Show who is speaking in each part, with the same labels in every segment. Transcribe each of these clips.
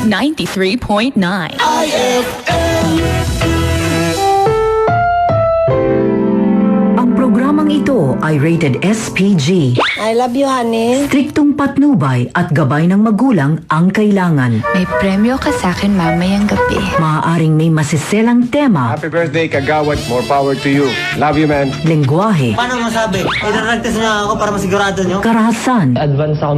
Speaker 1: 93.9
Speaker 2: IFM.
Speaker 3: Ang programang ito ay rated SPG.
Speaker 4: I love you, honey.
Speaker 3: Striktong patnubay at gabay ng magulang ang kailangan.
Speaker 5: May premyo ka sa akin mamayang gabi.
Speaker 3: Maaaring may masiselang tema,
Speaker 6: Happy birthday, Kagawad. More power to you. Love you, man.
Speaker 3: lengguwahe,
Speaker 4: Paano masabi? Idaragtas na ako para masigurado nyo.
Speaker 3: karahasan,
Speaker 7: Advance ako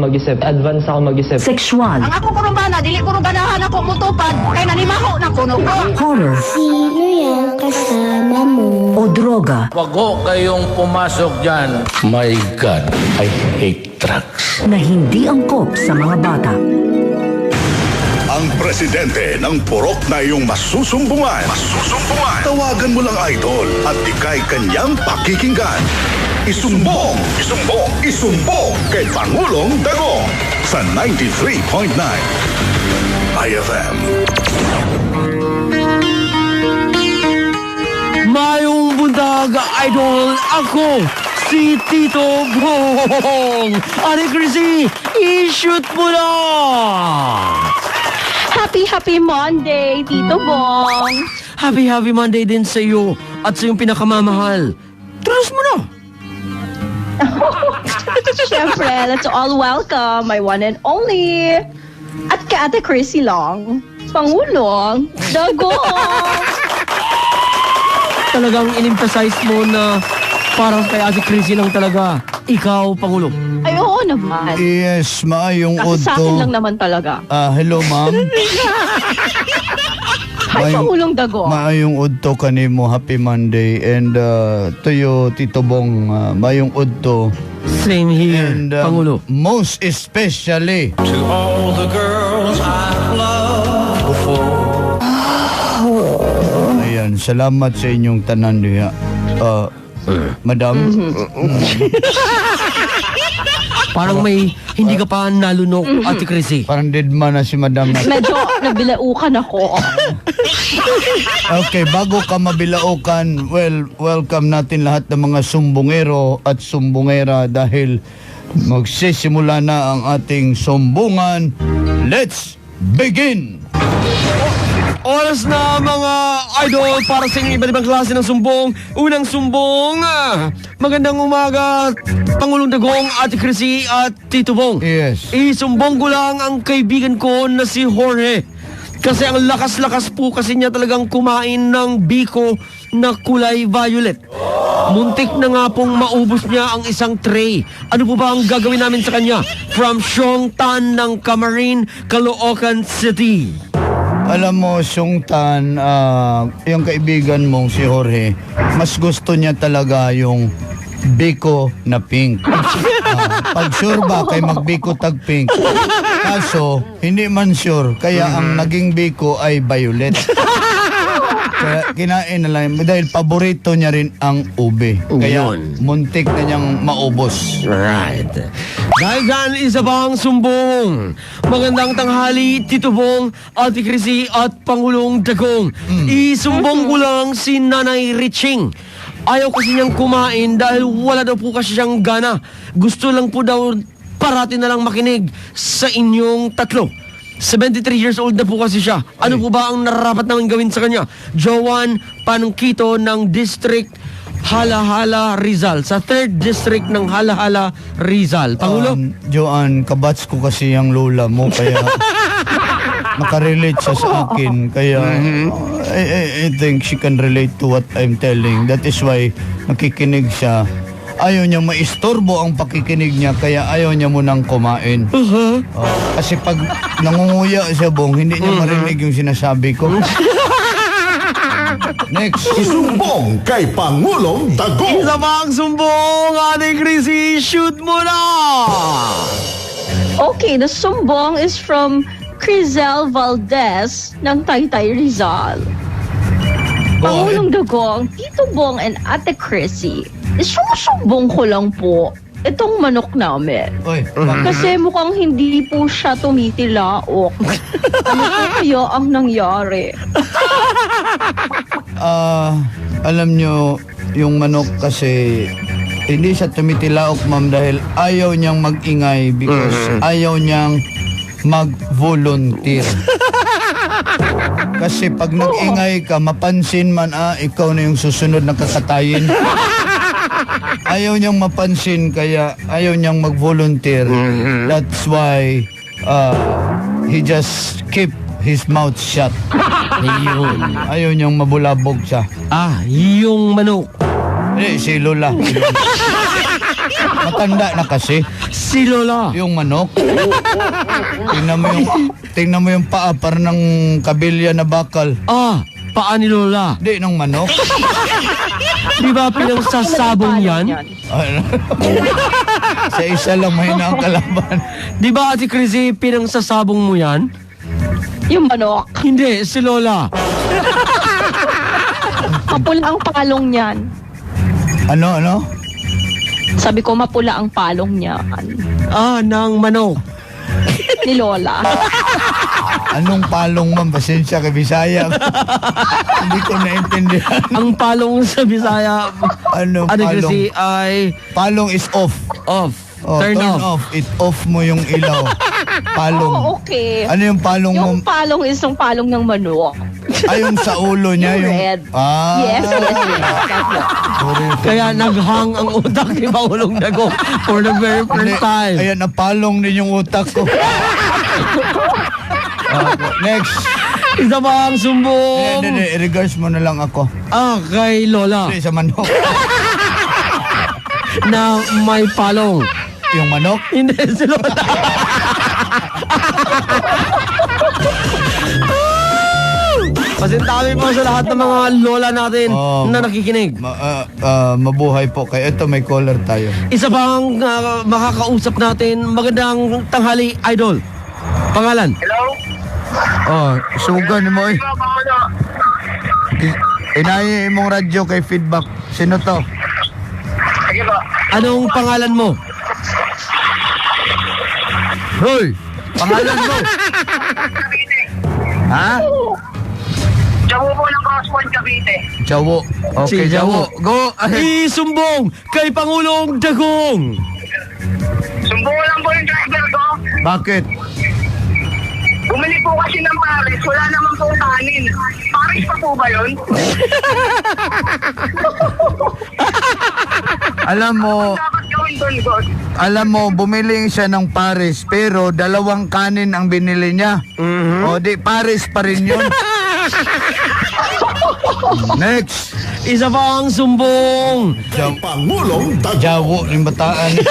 Speaker 7: mag-isip.
Speaker 3: sexual,
Speaker 8: Ang ako kurubana, dili kurubanahan ako mutupad, kay nanimaho na kuno ko.
Speaker 3: horror,
Speaker 9: Sino yung kasama mo?
Speaker 3: o droga
Speaker 2: Wag ho kayong pumasok dyan. My God, I hate drugs.
Speaker 3: na hindi angkop sa mga bata.
Speaker 10: Ang presidente ng purok na iyong masusumbungan. Tawagan mo lang idol at ikay kanyang pakikinggan. Isumbong kay Pangulong Dagong sa 93.9 IFM.
Speaker 11: Mayong bundag, idol, ako, si Tito Bong. Ate Chrissy, i-shoot mo na!
Speaker 8: Happy Monday, Tito Bong.
Speaker 11: Happy Monday din sa iyo at sa iyong pinakamamahal. Trust mo na!
Speaker 8: Siyempre, let's all welcome my one and only at kay Ate Chrissy lang, Pangulong Dagong.
Speaker 11: Talagang in-emphasize mo na parang kay Ate Chrissy lang talaga, ikaw, Pangulo.
Speaker 8: Ay, oo naman.
Speaker 12: Yes, maayong
Speaker 8: Kasi sa akin lang
Speaker 12: udto.
Speaker 8: naman talaga.
Speaker 12: Hello, ma'am.
Speaker 8: Ay, Pangulong Dagong.
Speaker 12: Maayong udto kanimo. Happy Monday. And to you, Tito Bong, maayong udto.
Speaker 11: Same here,
Speaker 12: And
Speaker 11: Pangulo.
Speaker 12: most especially,
Speaker 2: To all the girls I've loved before.
Speaker 12: ayan, salamat sa inyong tanan diha. Madam,
Speaker 11: Parang may hindi ka pa nalunok, Ate Chrissy.
Speaker 12: parang dead man na si Madam.
Speaker 8: Medyo nabilaukan ako.
Speaker 12: Okay, bago ka mabilaukan, well, welcome natin lahat ng mga sumbongero at sumbongera dahil magsisimula na ang ating sumbungan. Let's begin!
Speaker 11: Oras na mga idol para sa inyong iba't ibang klase ng sumbong. Unang sumbong, magandang umaga, Pangulong Dagong, Ate Chrissy at Tito Bong.
Speaker 12: Yes.
Speaker 11: Isumbong ko lang ang kaibigan ko na si Jorge. Kasi ang lakas-lakas po kasi niya talagang kumain ng biko na kulay violet. Muntik na nga pong maubos niya ang isang tray. Ano po ba ang gagawin namin sa kanya? From Seong Tan ng Camarin, Caloocan City.
Speaker 12: Alam mo, Sungtan, yung kaibigan mong si Jorge, mas gusto niya talaga yung biko na pink. Pag sure ba kay magbiko tag pink? Kaso, hindi man sure. Kaya ang naging biko ay violet. Kaya kinain na lang. Dahil paborito niya rin ang ube. Kaya
Speaker 11: Yun.
Speaker 12: muntik na niyang maubos.
Speaker 11: Right. Dahil dyan, isa pang sumbong. Magandang tanghali, Tito Bong, Ate Chrissy at Pangulong Dagong. Isumbong ko lang si Nanay Riching. Ayaw kasi niyang kumain dahil wala daw po kasi siyang gana. Gusto lang po daw parati na lang makinig sa inyong tatlo. 73 years old na po kasi siya. Ano po ba ang nararapat namin gawin sa kanya? Joan Panungkito ng District Halahala Rizal. Sa 3rd District ng Halahala Rizal. Pangulo?
Speaker 12: Joan, kabats ko kasi yung lola mo. Kaya makarelate siya sa akin. Kaya I think she can relate to what I'm telling. That is why nakikinig siya. Ayaw niya maistorbo ang pakikinig niya, kaya ayaw niya munang kumain. Kasi pag nangunguya siya, Bong, hindi niya marinig yung sinasabi ko. Next.
Speaker 10: Isumbong kay Pangulong Dagong.
Speaker 11: Isa pang sumbong, Ate Chrissy, shoot mo na!
Speaker 8: Okay, the sumbong is from Crizel Valdez ng Taytay Rizal. Pangulong Dagong, Tito Bong and Ate Chrissy, isusumbong ko lang po itong manok namin.
Speaker 12: Oy,
Speaker 8: Kasi mukhang hindi po siya tumitilaok. Ano po kaya ang nangyari?
Speaker 12: alam nyo, yung manok kasi hindi siya tumitilaok, ma'am, dahil ayaw niyang mag-ingay because ayaw niyang mag-volunteer. Kasi pag nag-ingay ka, mapansin man, ikaw na yung susunod na kakatayin. Ayaw niyang mapansin, kaya ayaw niyang mag-volunteer. That's why he just keep his mouth shut.
Speaker 11: Ayun.
Speaker 12: Ayaw niyang mabulabog siya.
Speaker 11: Yung manok.
Speaker 12: Si Lola. Matanda na kasi.
Speaker 11: Si Lola.
Speaker 12: Yung manok. Tingnan mo yung paa, parang ng kabilya na bakal.
Speaker 11: Paa ni Lola.
Speaker 12: Di, ng manok.
Speaker 11: Di ba pinagsasabong yan?
Speaker 12: Sa isa lang mahina ang kalaban.
Speaker 11: Di ba, Ate Chrissy, pinagsasabong mo yan?
Speaker 8: Yung manok.
Speaker 11: Hindi, si Lola.
Speaker 8: Mapula ang palong niyan.
Speaker 12: Ano?
Speaker 8: Sabi ko, mapula ang palong niyan.
Speaker 11: Ng manok.
Speaker 8: Ni Lola.
Speaker 12: Anong palong, ma'am? Pasensya kay Bisaya. Hindi ko naintindihan.
Speaker 11: Ang palong sa Bisaya,
Speaker 12: Anong
Speaker 11: Ate
Speaker 12: palong?
Speaker 11: Chrissy, ay
Speaker 12: Palong is off.
Speaker 11: off.
Speaker 12: Turn off. It off mo yung ilaw. Palong.
Speaker 8: Okay.
Speaker 12: Ano yung palong mo?
Speaker 8: Yung palong is yung palong ng manok.
Speaker 12: Yung sa ulo niya.
Speaker 8: Yung red. Yes.
Speaker 12: Sorry.
Speaker 11: Kaya naghang ang utak ni Pangulong Dagong for the very first time.
Speaker 12: Ayan, napalong din yung utak ko. Next.
Speaker 11: Isa pa ang sumbong.
Speaker 12: Hindi, i-regards mo na lang ako.
Speaker 11: Kay Lola
Speaker 12: Hindi, sa manok.
Speaker 11: na may palong.
Speaker 12: Yung manok?
Speaker 11: Hindi, si Lola. Pasintabi po sa lahat ng mga lola natin na nakikinig.
Speaker 12: Mabuhay po kayo. Ito, may caller tayo.
Speaker 11: Isa pang makakausap natin. Magandang tanghali, Idol. Pangalan?
Speaker 12: Sugan mo eh. Inayi mong radyo kay feedback. Sino to?
Speaker 11: Anong pangalan mo?
Speaker 12: Hoy! Pangalan mo? Ha?
Speaker 1: Jawo po ng Crosspoint Cavite.
Speaker 12: Jawo. Okay,
Speaker 11: Si Jawo.
Speaker 12: Go ahead.
Speaker 11: Isumbong kay Pangulong Dagong.
Speaker 1: Sumbong lang po yung driver ko.
Speaker 12: Bakit?
Speaker 1: Bumili po kasi ng Paris. Wala naman po kanin. Paris pa po ba yun? Dapat gawin doon, boss.
Speaker 12: Alam mo, bumili siya ng Paris, pero 2 kanin ang binili niya. O di, Paris pa rin yun. Next.
Speaker 11: Isa pa ang sumbong.
Speaker 10: Pangulong Dagong.
Speaker 12: Jawo, yung bataan.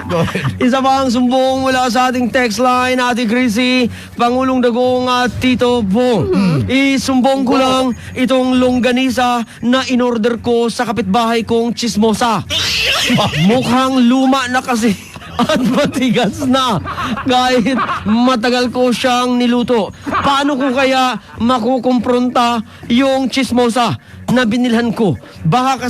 Speaker 12: Go ahead.
Speaker 11: Isa pa ang sumbong mula sa ating text line, Ate Chrissy, Pangulong Dagong at Tito Bong. Isumbong ko lang itong longganisa na inorder ko sa kapitbahay kong chismosa. Mukhang luma na kasi at matigas na kahit matagal ko siyang niluto. Paano ko kaya makukumpronta yung chismosa na binilhan ko? Baka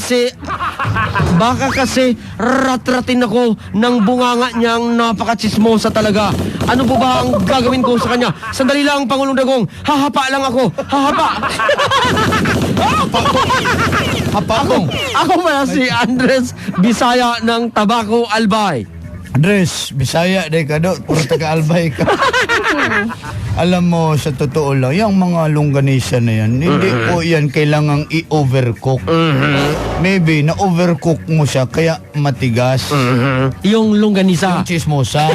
Speaker 11: kasi ratratin ako ng bunganga niyang napaka-chismosa talaga. Ano po ba ang gagawin ko sa kanya? Sandali lang, Pangulong Dagong. Hahapa lang ako. Hahapa. Ako pala si Andres Bisaya ng Tabaco Albay.
Speaker 12: Andres, Bisaya, day ka do. Puro taga-albay ka. Alam mo, sa totoo lang, yung mga longganisa na yan, hindi po yan kailangang i-overcook. Maybe, na-overcook mo siya, kaya matigas.
Speaker 11: Yung longganisa.
Speaker 12: Yung chismosa.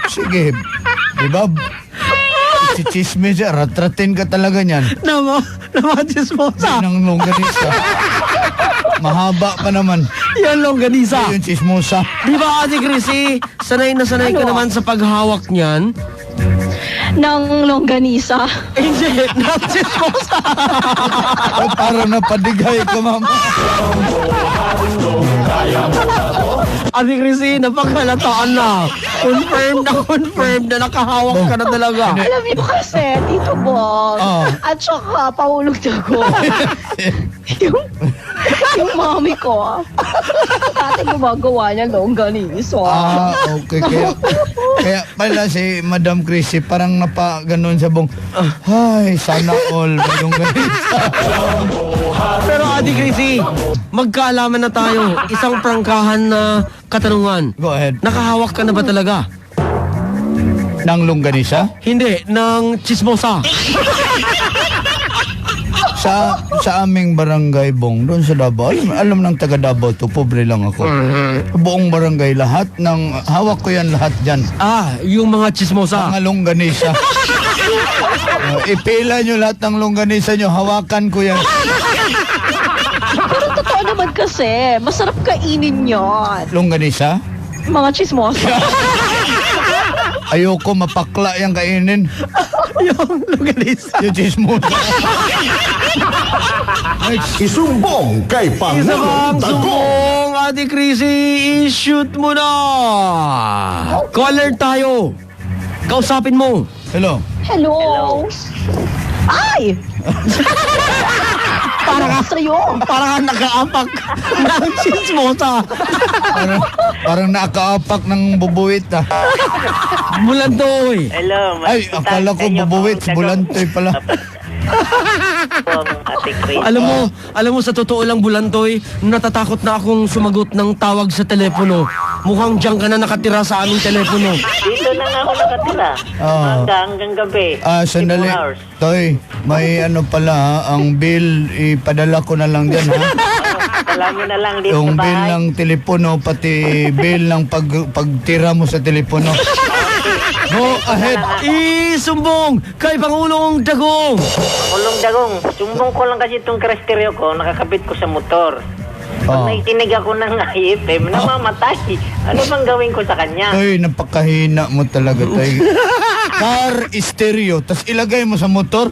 Speaker 12: Sige, di ba? Si chismis, ratratin ka talaga niyan.
Speaker 11: Na mga chismosa.
Speaker 12: Ng longganisa. Mahaba pa naman.
Speaker 11: Yan longganisa.
Speaker 12: Yung chismosa.
Speaker 11: Di ba, Ate Chrissy, sanay na sanay ka naman sa paghawak niyan?
Speaker 8: Ng longganisa.
Speaker 11: Hindi, ng chismosa.
Speaker 12: Para napadigay ko, mama.
Speaker 11: Ate Chrissy, napakalataan na. Confirmed na nakahawak ka na talaga.
Speaker 8: Alam niyo kasi, Tito Bong, at saka Pangulong Dagong, yung mami ko, dati gumagawa niya longganisa.
Speaker 12: Okay. Kaya pala si Madam Chrissy parang napaganon sa bong, ay, sana all may longganisa.
Speaker 11: Pero Ate Chrissy, magkaalaman na tayo. Isang prangkahan na katanungan.
Speaker 12: Go ahead.
Speaker 11: Nakahawak ka na ba talaga?
Speaker 12: Ng longganisa?
Speaker 11: Hindi, ng chismosa.
Speaker 12: Sa aming barangay, Bong, doon sa Davao, alam ng taga Davao to, pobre lang ako. Buong barangay, lahat ng, hawak ko yan lahat dyan.
Speaker 11: Yung mga chismosa.
Speaker 12: Mga longganisa. Ipila nyo lahat ng longganisa nyo, hawakan ko yan.
Speaker 8: Pero totoo naman kasi, masarap kainin yon.
Speaker 12: Longganisa?
Speaker 8: Mga chismosa.
Speaker 12: Ayoko mapakla yung kainin.
Speaker 11: Yung longganisa.
Speaker 12: Yung chismosa.
Speaker 10: Isumbong kay
Speaker 11: Isa
Speaker 10: Pangulong
Speaker 11: bang
Speaker 10: Dagong.
Speaker 11: sumbong, Ate Chrissy, i-shoot mo na. Caller tayo. Kausapin mo.
Speaker 12: Hello.
Speaker 8: Hello. Ay! Para ka sa'yo.
Speaker 11: Para ka nakaapak ng chismosa.
Speaker 12: Parang nakaapak ng bubuwit
Speaker 11: Bulantoy.
Speaker 4: Hello,
Speaker 12: Ay, akala ko bubuwit, bulantoy pala.
Speaker 11: Alam mo sa totoo lang, Bulantoy, natatakot na akong sumagot ng tawag sa telepono. Mukhang diyan ka na nakatira sa aming telepono.
Speaker 4: Dito na nga ako nakatira. Hanggang gabi.
Speaker 12: Sandali.
Speaker 4: 2 hours.
Speaker 12: Toy, may ano pala ang bill, ipadala ko na lang dyan
Speaker 4: Alam mo na lang dito
Speaker 12: Yung
Speaker 4: sa
Speaker 12: bill
Speaker 4: bahay.
Speaker 12: ng telepono, pati bill ng pagtira mo sa telepono. Go ahead.
Speaker 11: Isumbong kay Pangulong Dagong.
Speaker 4: Pangulong Dagong, sumbong ko lang kasi itong kristeryo ko, nakakabit ko sa motor. Pag nakikinig ako ng IFM, namamatay. Ano bang gawin ko sa kanya?
Speaker 12: Toy, napakahina mo talaga, Toy. Car stereo, tas ilagay mo sa motor.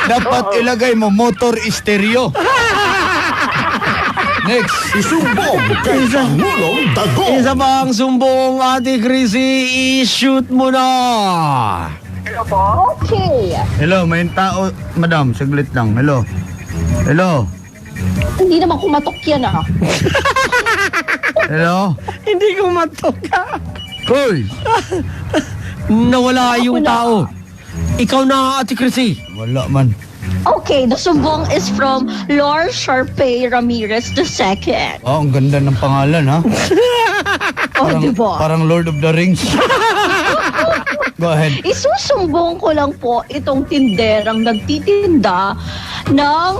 Speaker 12: Dapat ilagay mo motor stereo. Next.
Speaker 10: Isumbong kay Pangulong Dagong.
Speaker 11: Isa bang sumbong, Ate Chrissy, i-shoot mo na.
Speaker 8: Okay.
Speaker 12: Hello, may tao. Madam, saglit lang. Hello. Hello.
Speaker 8: Hindi naman kumatok yan
Speaker 12: Hello.
Speaker 11: Hindi ko matoka.
Speaker 12: Hoy.
Speaker 11: Nawala yung tao. Ikaw na, Ate Chrissy.
Speaker 12: Wala man.
Speaker 8: Okay, the sumbong is from Lord Sharpay Ramirez II.
Speaker 12: Oh, ang ganda ng pangalan, ha?
Speaker 8: Diba?
Speaker 12: Parang Lord of the Rings. Go ahead.
Speaker 8: Isusumbong ko lang po itong tinderang nagtitinda ng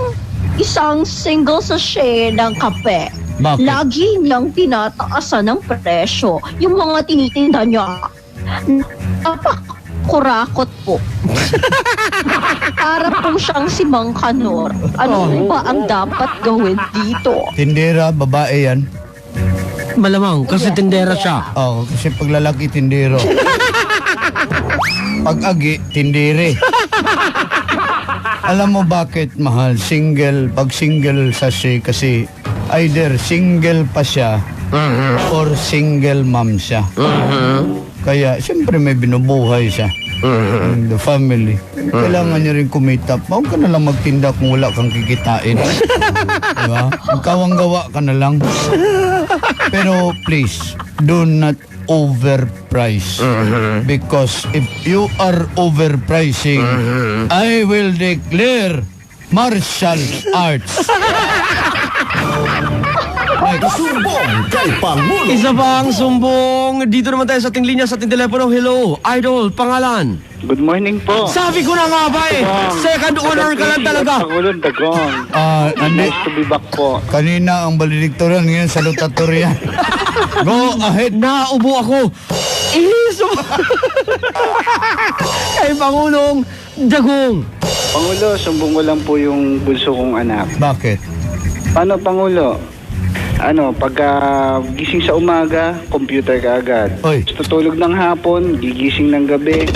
Speaker 8: isang single sachet ng kape.
Speaker 12: Bakit?
Speaker 8: Lagi niyang tinataasan ng presyo. Yung mga tinitinda niya, napakurakot po. Para po siyang si Mang Kanor. Ano ba ang dapat gawin dito?
Speaker 12: Tindera, babae yan.
Speaker 11: Malamang, kasi tindera siya.
Speaker 12: Oo, kasi pag lalaki, tindero. Pag agi, tindire. Alam mo bakit, mahal? Pag single sachet kasi either single pa siya or single mom siya. Kaya, siyempre may binubuhay siya. The family. Kailangan niya rin kumita. Huwag ka na lang magtinda kung wala kang kikitain. Diba? Magkawang-gawa ka na lang. Pero please, do not overprice. Because if you are overpricing, I will declare martial arts.
Speaker 10: Isumbong kay Pangulong.
Speaker 11: Isa bang sumbong? Dito naman tayo sa ating linya, sa ating telepono. Hello, Idol, pangalan?
Speaker 1: Good morning po.
Speaker 11: Sabi ko na nga ba second honor ka lang talaga.
Speaker 1: Pangulong Dagong. Nice to be back po.
Speaker 12: Kanina ang valedictorian, ngayon salutatorian. Go ahead.
Speaker 11: Naubo ako. Kay Pangulong Dagong.
Speaker 1: Pangulo, sumbong ko lang po yung bunso kong anak.
Speaker 12: Bakit?
Speaker 1: Paano, Pangulo? Pagka gising sa umaga, computer ka agad.
Speaker 12: Oy.
Speaker 1: Tutulog ng hapon, gigising ng gabi,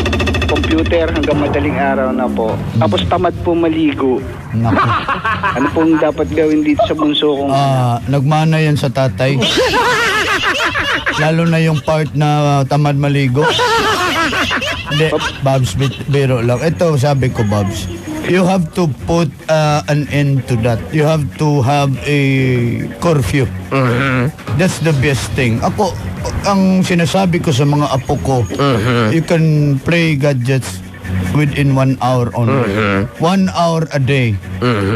Speaker 1: computer hanggang madaling araw na po. Tapos tamad po maligo.
Speaker 12: Naku.
Speaker 1: Ano pong dapat gawin dito sa bunso kong
Speaker 12: Nagmana yan sa tatay. Lalo na yung part na tamad maligo. Hindi, Babs, biro lang. Ito, sabi ko, Babs. You have to put an end to that. You have to have a curfew. That's the best thing. Ako, ang sinasabi ko sa mga apo ko, you can play gadgets within 1 hour only. 1 hour a day.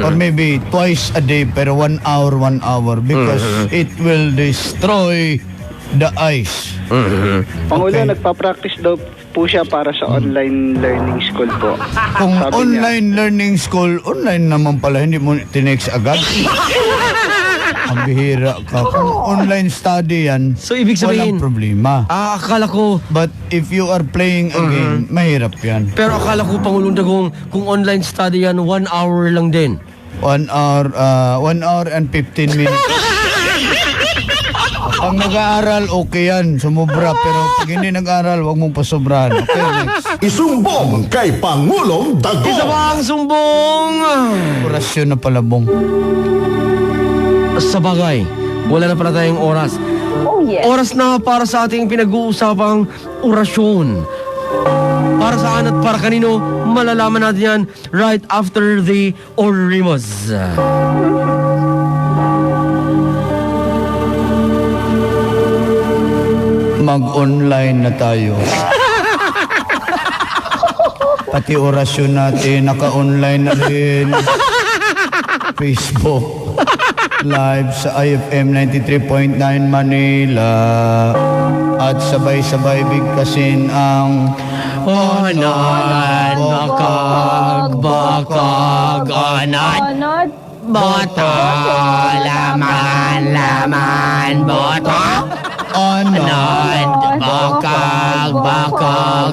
Speaker 12: Or maybe twice a day, pero 1 hour, 1 hour. Because it will destroy the eyes.
Speaker 1: Pangulo,
Speaker 12: Okay.
Speaker 1: nagpa-practice daw po siya para sa online learning school po.
Speaker 12: Kung
Speaker 1: Sabi
Speaker 12: online learning school, online naman pala, hindi mo tinext agad. Ang bihira ka. Kung online study yan,
Speaker 11: So, ibig sabihin-
Speaker 12: walang problema.
Speaker 11: Akala ko,
Speaker 12: But if you are playing a game, mahirap yan.
Speaker 11: pero akala ko, Pangulong Dagong, kung online study yan, 1 hour lang din.
Speaker 12: 1 hour and 15 minutes. Pag nag-aaral, okay yan. Sumubra. Pero pag hindi nag-aaral, huwag mong pasobrahan. Okay, next.
Speaker 10: Isumbong kay Pangulong Dagong.
Speaker 11: Isa pa ang sumbong!
Speaker 12: Orasyon na palabong.
Speaker 11: Sa bagay, wala na pala tayong oras.
Speaker 8: Oh, yes.
Speaker 11: Oras na para sa ating pinag-uusapang orasyon. Para saan at para kanino, malalaman natin yan right after the Orimos.
Speaker 12: Mag-online na tayo. Pati orasyon natin, naka-online na rin. Facebook Live sa IFM 93.9 Manila. At sabay-sabay bigkasin ang
Speaker 11: Onan, bakag, anad,
Speaker 8: Anod?
Speaker 11: boto, laman, boto, anad, bakag,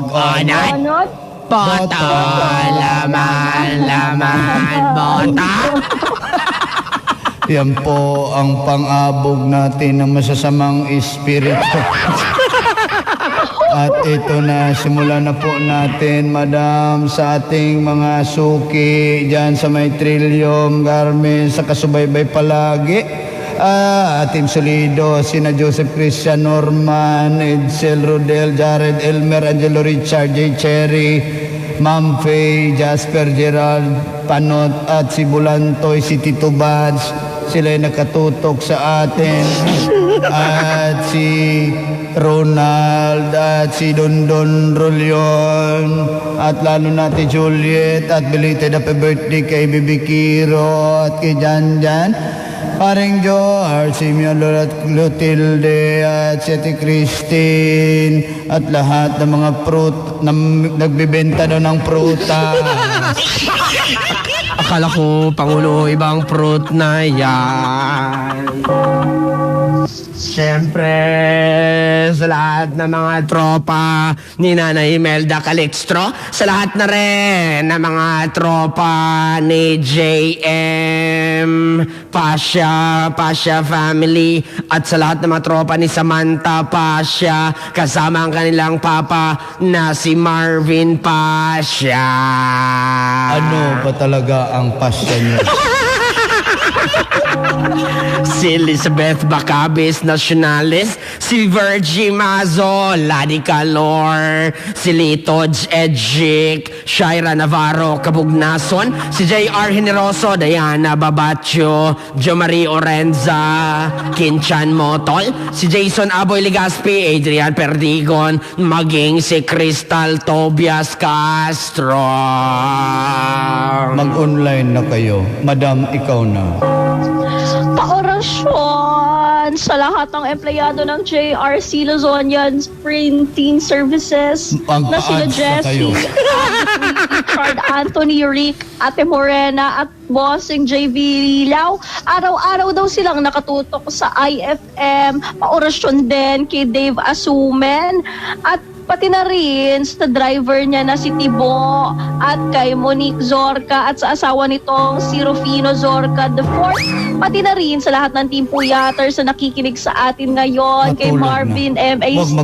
Speaker 11: anad,
Speaker 8: Anod?
Speaker 11: boto, laman, boto.
Speaker 12: Yan po ang pang-abog natin ng masasamang espiritu. At ito na, simulan na po natin, madam, sa ating mga suki dyan sa may Trillium, Carmen, sa kasubaybay palagi. Ating solido, sina Joseph Christian, Norman, Edsel, Rodel, Jared, Elmer, Angelo Richard, J. Cherry, Ma'am Faye, Jasper, Gerald, Panot, at si Bulantoy, si Tito Bads. Sila'y nakatutok sa atin. At si Ronald, at si Dondon Rolion, at lalo natin Juliet, at belated happy birthday kay Bibi Kiro, at kay Janjan, Paring George, si Mia Clotilde, at si Ate Christine, at lahat ng mga nagbibenta daw ng prutas.
Speaker 11: Akala ko, Pangulo, ibang fruit na yan. Siyempre, sa lahat ng mga tropa ni Nanay Imelda Calixtro, sa lahat na rin ng mga tropa ni JM, Pasha family, at sa lahat ng mga tropa ni Samantha Pasha, kasama ang kanilang papa na si Marvin Pasha.
Speaker 12: Ano ba talaga ang pasya niyo?
Speaker 11: Si Elizabeth Bacabis Nacionales, si Virgie Mazo, Ladi Calor, si Lito Edgic, Shaira Navarro Cabugnason, si J.R. Generoso, Diana Babacho, Jo Marie Orenza, Kinchan Motol, si Jason Aboy Legaspi, Adrian Perdigon, maging si Crystal Tobias Castro.
Speaker 12: Mag-online na kayo. Madam, ikaw na.
Speaker 8: Paorasyon sa lahat ng empleyado ng JRC Luzonian Printing Services na sila
Speaker 12: Magpa-ads na kayo.
Speaker 8: Jessie, Richard Anthony Rick, Ate Morena at Bossing JV Lilaw. Araw-araw daw silang nakatutok sa IFM. Paorasyon din kay Dave Asumen at pati na rin sa driver niya na si Tibo at kay Monique Zorca at sa asawa nitong si Rufino Zorca IV. Pati na rin sa lahat ng Team Puyaters na nakikinig sa atin ngayon, kay
Speaker 12: Matulog
Speaker 8: Marvin
Speaker 12: na.
Speaker 8: M.A.
Speaker 12: Huwag
Speaker 8: Stella,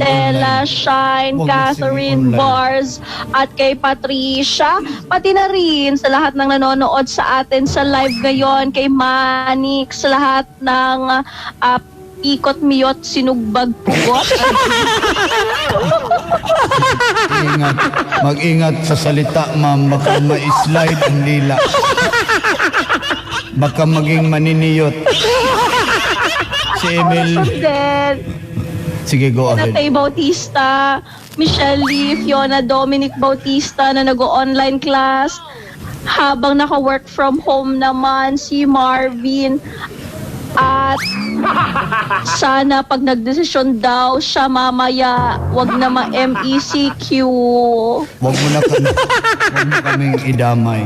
Speaker 12: mag-online.
Speaker 8: Shine,
Speaker 12: Huwag
Speaker 8: Catherine
Speaker 12: mag-online.
Speaker 8: Bars at kay Patricia. Pati na rin sa lahat ng nanonood sa atin sa live ngayon, kay Manik, sa lahat ng Ikot, Miyot, Sinugbag, Pugot.
Speaker 12: Ingat. Mag-ingat sa salita, ma'am. Baka ma-slide ang dila. Baka maging maniniyot. Si Emil.
Speaker 8: Then,
Speaker 12: Sige, go ahead.
Speaker 8: Tay Bautista, Michelle Lee, Fiona Dominic Bautista na nag-online class. Habang naka-work from home naman si Marvin at Sana pag nagdesisyon daw siya mamaya, wag na ma-MECQ.
Speaker 12: Wag mo na kaming idamay.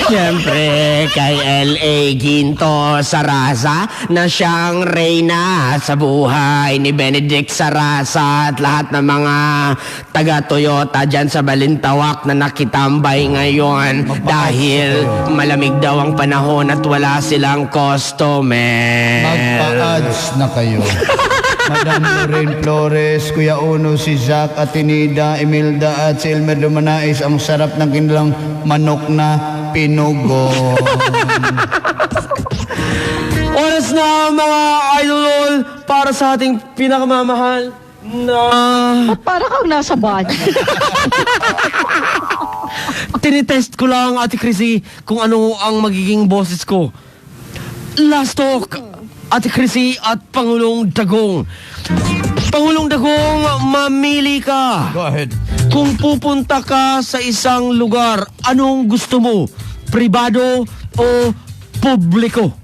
Speaker 11: Siyempre, kay L.A. Ginto Sarasa na siyang reyna sa buhay ni Benedict Sarasa at lahat ng mga taga-Toyota dyan sa Balintawak na nakitambay ngayon dahil malamig daw ang panahon at wala silang customer.
Speaker 12: Magpa-ads na kayo. Madam Lorraine Flores, Kuya Uno, si Zach, Atenida, Imelda at si Elmer Dumanais. Ang sarap ng kanilang manok na pinugon.
Speaker 11: Oras na mga idol para sa ating pinakamamahal na
Speaker 8: Para kang nasa banyo.
Speaker 11: tinitest ko lang, Ate Chrissy, kung ano ang magiging boses ko. Last talk, Ate Chrissy at Pangulong Dagong. Pangulong Dagong, mamili ka.
Speaker 12: Go ahead.
Speaker 11: Kung pupunta ka sa isang lugar, anong gusto mo? Pribado o publiko?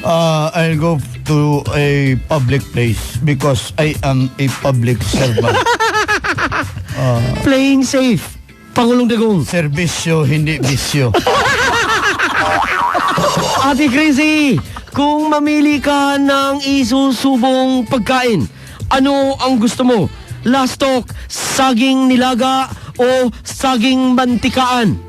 Speaker 12: I'll go to a public place because I am a public servant.
Speaker 11: Playing safe, Pangulong Dagong.
Speaker 12: Serbisyo, hindi bisyo.
Speaker 11: Ate Crazy, kung mamili ka ng isusubong pagkain, ano ang gusto mo? Last talk, saging nilaga o saging mantikaan?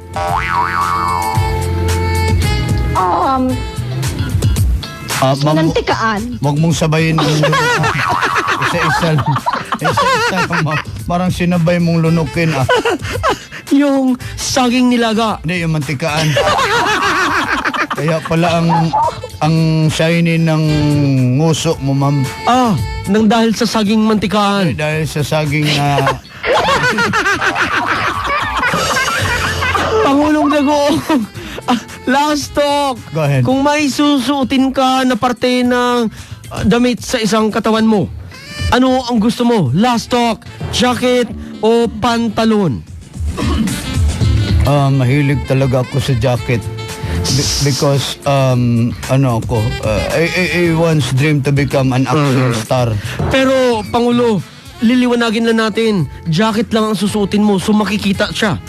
Speaker 8: Nantikaan.
Speaker 12: Wag mong sabayin yung isa-isa lang. Isa-isa lang. Parang sinabay mong lunukin.
Speaker 11: Yung saging nilaga.
Speaker 12: Hindi, yung mantikaan. Kaya pala ang shiny ng nguso mo, ma'am.
Speaker 11: Nang dahil sa saging mantikaan.
Speaker 12: Dahil sa saging na...
Speaker 11: Pangulong Dagong, last talk.
Speaker 12: Go ahead.
Speaker 11: Kung may susuotin ka na parte ng damit sa isang katawan mo, ano ang gusto mo? Last talk, jacket o pantalon?
Speaker 12: Mahilig talaga ako sa jacket. Because, I once dreamed to become an action star.
Speaker 11: Pero, Pangulo, liliwanagin lang natin, jacket lang ang susuotin mo, so makikita siya.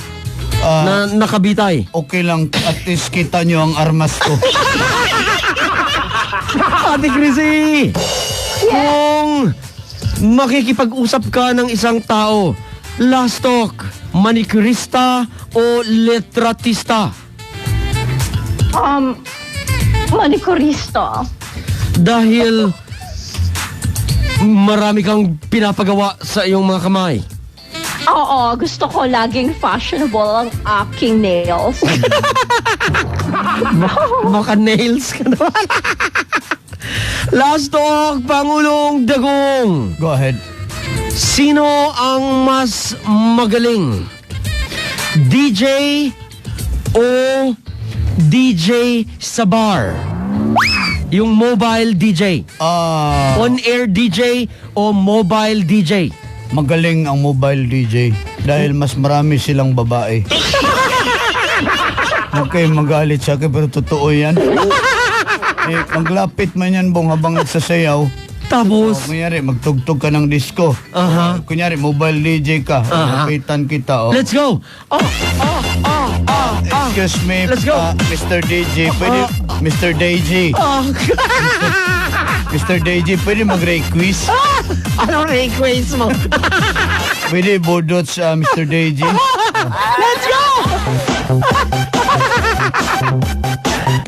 Speaker 11: Na nakabitay.
Speaker 12: Okay lang, at least kita nyo ang armas ko.
Speaker 11: Ate Chrissy! Kung makikipag-usap ka ng isang tao, last talk, manicurista o letratista?
Speaker 8: Manicurista.
Speaker 11: Dahil marami kang pinapagawa sa iyong mga kamay.
Speaker 8: Oo, gusto ko laging fashionable ang aking nails.
Speaker 11: Baka nails ka naman. Last talk, Pangulong Dagong.
Speaker 12: Go ahead.
Speaker 11: Sino ang mas magaling? DJ o DJ sa bar? Yung mobile DJ. On-air DJ o mobile DJ?
Speaker 12: Magaling ang mobile DJ dahil mas marami silang babae. Okay, magalit sa akin pero totoo yan. Maglapit man yan bong habang nagsasayaw.
Speaker 11: Tapos?
Speaker 12: Kunyari, magtugtog ka ng disco. Kunyari, mobile DJ ka. Lapitan kita.
Speaker 11: Let's go!
Speaker 12: Excuse me,
Speaker 11: Let's go.
Speaker 12: Mr. DJ. Pwede, Mr. DJ. Mr. DJ, pwede mag-request?
Speaker 11: Anong request mo?
Speaker 12: Pwede budot sa Mr. DJ.
Speaker 11: Let's go!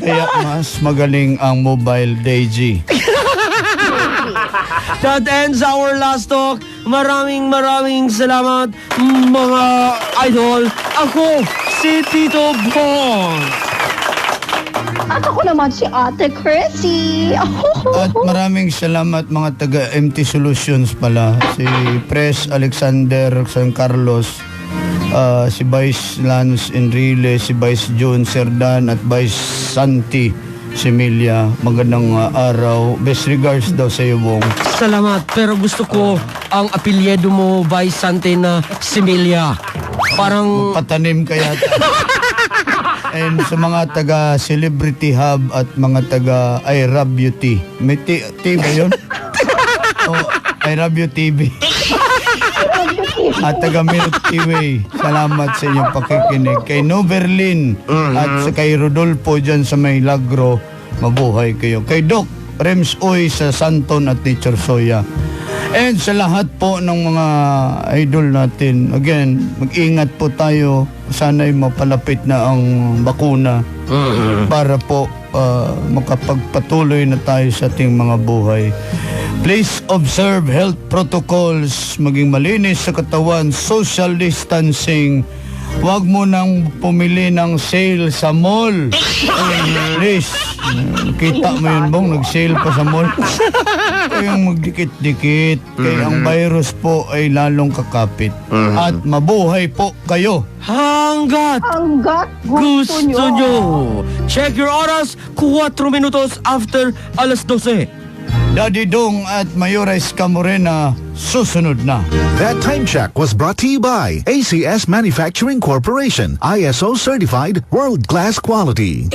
Speaker 12: Kaya mas magaling ang mobile DJ.
Speaker 11: That ends our last talk. Maraming salamat, mga idol. Ako, si Tito Bong.
Speaker 8: At ako naman si Ate Chrissy.
Speaker 12: At maraming salamat mga taga MT Solutions pala. Si Pres Alexander San Carlos, si Vice Lance Enrile, si Vice John Serdan at Vice Santi Semilia. Magandang araw. Best regards daw sa iyo, Bong.
Speaker 11: Salamat, pero gusto ko ang apelyido mo, Vice Santi na Semilia. Parang...
Speaker 12: Patanim ka yata. And sa mga taga Celebrity Hub at mga taga I Love You T. May T ba yun? Oh, I Love You TV. At taga Milky Way. Salamat sa inyong pakikinig. Kay Noverlin at sa kay Rodolfo dyan sa May Lagro, mabuhay kayo. Kay Doc Rems Uy sa Santon at Teacher Soya. And sa lahat po ng mga idol natin, again, mag-ingat po tayo. Sana'y mapalapit na ang bakuna para po makapagpatuloy na tayo sa ating mga buhay. Please observe health protocols, maging malinis sa katawan, social distancing. Huwag mo nang pumili ng sale sa mall. Please. Kita mo yun, Bong, nag-sale pa sa mall. Kayong magdikit-dikit. Kaya ang virus po ay lalong kakapit. At mabuhay po kayo.
Speaker 11: Hanggat gusto nyo. Check your oras, 4 minutos after alas 12.
Speaker 12: Daddy Dong at Mayora Escamorena, susunod na.
Speaker 10: That time check was brought to you by ACS Manufacturing Corporation, ISO certified, world-class quality.